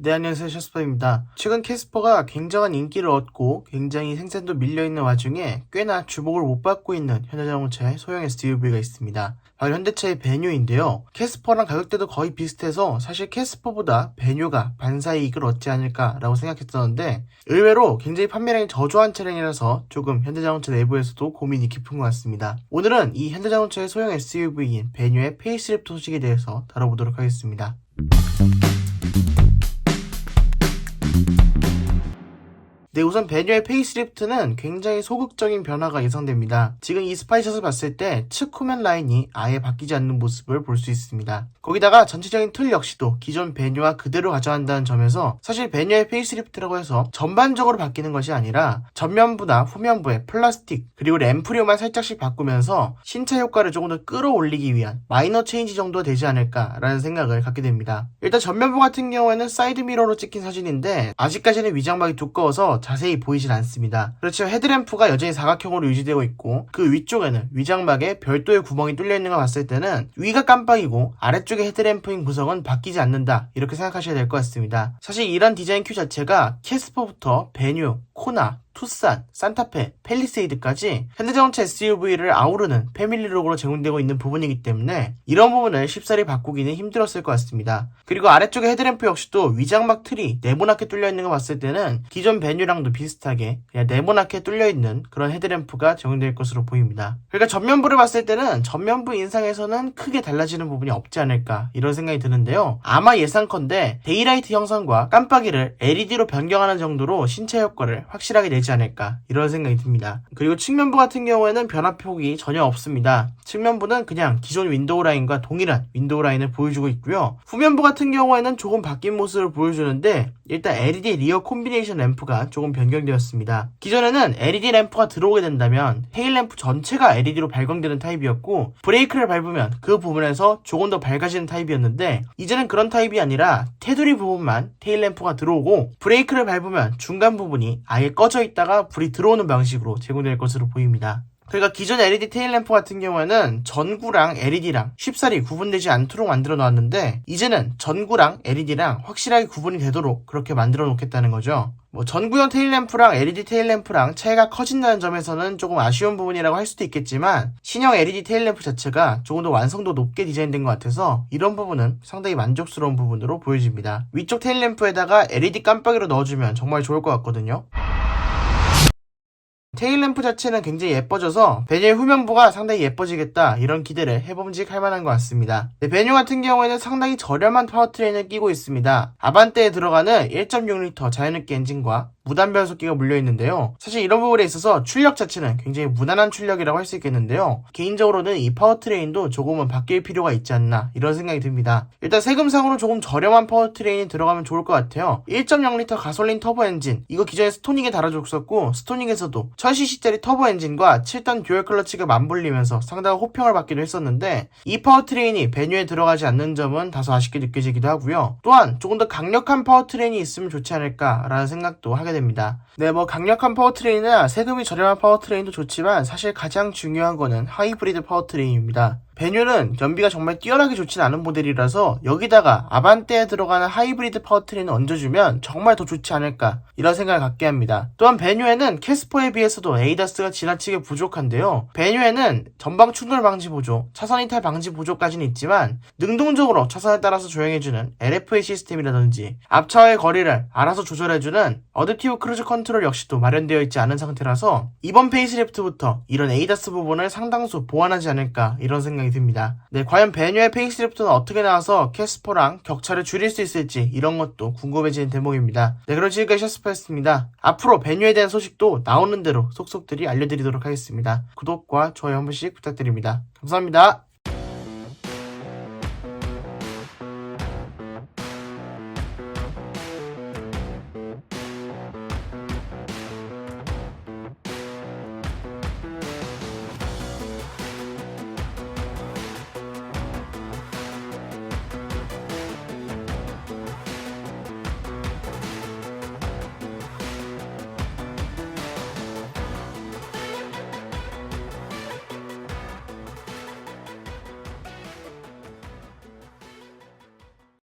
네, 안녕하세요. 셔스퍼입니다. 최근 캐스퍼가 굉장한 인기를 얻고 굉장히 생산도 밀려있는 와중에 꽤나 주목을 못 받고 있는 현대자동차의 소형 SUV가 있습니다. 바로 현대차의 베뉴인데요. 캐스퍼랑 가격대도 거의 비슷해서 사실 캐스퍼보다 베뉴가 반사이익을 얻지 않을까라고 생각했었는데 의외로 굉장히 판매량이 저조한 차량이라서 조금 현대자동차 내부에서도 고민이 깊은 것 같습니다. 오늘은 이 현대자동차의 소형 SUV인 베뉴의 페이스리프트 소식에 대해서 다뤄보도록 하겠습니다. 네, 우선 베뉴의 페이스리프트는 굉장히 소극적인 변화가 예상됩니다. 지금 이 스파이샷을 봤을 때 측 후면 라인이 아예 바뀌지 않는 모습을 볼 수 있습니다. 거기다가 전체적인 틀 역시도 기존 베뉴와 그대로 가져간다는 점에서 사실 베뉴의 페이스리프트라고 해서 전반적으로 바뀌는 것이 아니라 전면부나 후면부의 플라스틱 그리고 램프류만 살짝씩 바꾸면서 신차 효과를 조금 더 끌어올리기 위한 마이너 체인지 정도 되지 않을까라는 생각을 갖게 됩니다. 일단 전면부 같은 경우에는 사이드 미러로 찍힌 사진인데 아직까지는 위장막이 두꺼워서 자세히 보이질 않습니다. 그렇지만 헤드램프가 여전히 사각형으로 유지되고 있고 그 위쪽에는 위장막에 별도의 구멍이 뚫려 있는 걸 봤을 때는 위가 깜빡이고 아래쪽의 헤드램프인 구성은 바뀌지 않는다 이렇게 생각하셔야 될 것 같습니다. 사실 이런 디자인 큐 자체가 캐스퍼부터 베뉴, 코나, 투싼, 산타페, 팰리세이드까지 현대자동차 SUV를 아우르는 패밀리룩으로 제공되고 있는 부분이기 때문에 이런 부분을 쉽사리 바꾸기는 힘들었을 것 같습니다. 그리고 아래쪽의 헤드램프 역시도 위장막 틀이 네모나게 뚫려있는 거 봤을 때는 기존 베뉴랑도 비슷하게 그냥 네모나게 뚫려있는 그런 헤드램프가 적용될 것으로 보입니다. 그러니까 전면부를 봤을 때는 전면부 인상에서는 크게 달라지는 부분이 없지 않을까 이런 생각이 드는데요. 아마 예상컨대 데이라이트 형상과 깜빡이를 LED로 변경하는 정도로 신체 효과를 확실하게 내지 않을까 이런 생각이 듭니다. 그리고 측면부 같은 경우에는 변화폭이 전혀 없습니다. 측면부는 그냥 기존 윈도우 라인과 동일한 윈도우 라인을 보여주고 있고요. 후면부 같은 경우에는 조금 바뀐 모습을 보여주는데 일단 LED 리어 콤비네이션 램프가 조금 변경되었습니다. 기존에는 LED 램프가 들어오게 된다면 테일 램프 전체가 LED로 발광되는 타입이었고 브레이크를 밟으면 그 부분에서 조금 더 밝아지는 타입이었는데 이제는 그런 타입이 아니라 테두리 부분만 테일 램프가 들어오고 브레이크를 밟으면 중간 부분이 아예 꺼져 있다가 불이 들어오는 방식으로 제공될 것으로 보입니다. 그러니까 기존 LED 테일램프 같은 경우에는 전구랑 LED랑 쉽사리 구분되지 않도록 만들어 놓았는데 이제는 전구랑 LED랑 확실하게 구분이 되도록 그렇게 만들어 놓겠다는 거죠. 전구형 테일램프랑 LED 테일램프랑 차이가 커진다는 점에서는 조금 아쉬운 부분이라고 할 수도 있겠지만 신형 LED 테일램프 자체가 조금 더 완성도 높게 디자인된 것 같아서 이런 부분은 상당히 만족스러운 부분으로 보여집니다. 위쪽 테일램프에다가 LED 깜빡이로 넣어주면 정말 좋을 것 같거든요. 테일램프 자체는 굉장히 예뻐져서 베뉴의 후면부가 상당히 예뻐지겠다 이런 기대를 해봄직할 만한 것 같습니다. 베뉴 같은 경우에는 상당히 저렴한 파워트레인을 끼고 있습니다. 아반떼에 들어가는 1.6L 자연흡기 엔진과 무단 변속기가 물려있는데요. 사실 이런 부분에 있어서 출력 자체는 굉장히 무난한 출력이라고 할 수 있겠는데요. 개인적으로는 이 파워트레인도 조금은 바뀔 필요가 있지 않나 이런 생각이 듭니다. 일단 세금상으로 조금 저렴한 파워트레인이 들어가면 좋을 것 같아요. 1.0L 가솔린 터보 엔진 이거 기존에 스토닉에 달아줬었고 스토닉에서도 1000cc짜리 터보 엔진과 7단 듀얼 클러치가 맞물리면서 상당한 호평을 받기도 했었는데 이 파워트레인이 베뉴에 들어가지 않는 점은 다소 아쉽게 느껴지기도 하고요. 또한 조금 더 강력한 파워트레인이 있으면 좋지 않을까라는 생각도 하게 됩니다. 네, 강력한 파워트레인이나 세금이 저렴한 파워트레인도 좋지만 사실 가장 중요한 거는 하이브리드 파워트레인입니다. 베뉴는 연비가 정말 뛰어나게 좋진 않은 모델이라서 여기다가 아반떼에 들어가는 하이브리드 파워트레인을 얹어주면 정말 더 좋지 않을까 이런 생각을 갖게 합니다. 또한 베뉴에는 캐스퍼에 비해서도 에이다스가 지나치게 부족한데요. 베뉴에는 전방 충돌 방지 보조, 차선 이탈 방지 보조까지는 있지만 능동적으로 차선에 따라서 조행해주는 LFA 시스템이라든지 앞차와의 거리를 알아서 조절해주는 어댑티브 크루즈 컨트롤 역시도 마련되어 있지 않은 상태라서 이번 페이스리프트부터 이런 에이다스 부분을 상당수 보완하지 않을까 이런 생각이 듭니다. 네, 과연 베뉴의 페이스리프트는 어떻게 나와서 캐스퍼랑 격차를 줄일 수 있을지 이런 것도 궁금해지는 대목입니다. 네, 그럼 지금까지 셔스퍼였습니다. 앞으로 베뉴에 대한 소식도 나오는 대로 속속들이 알려드리도록 하겠습니다. 구독과 좋아요 한 번씩 부탁드립니다. 감사합니다.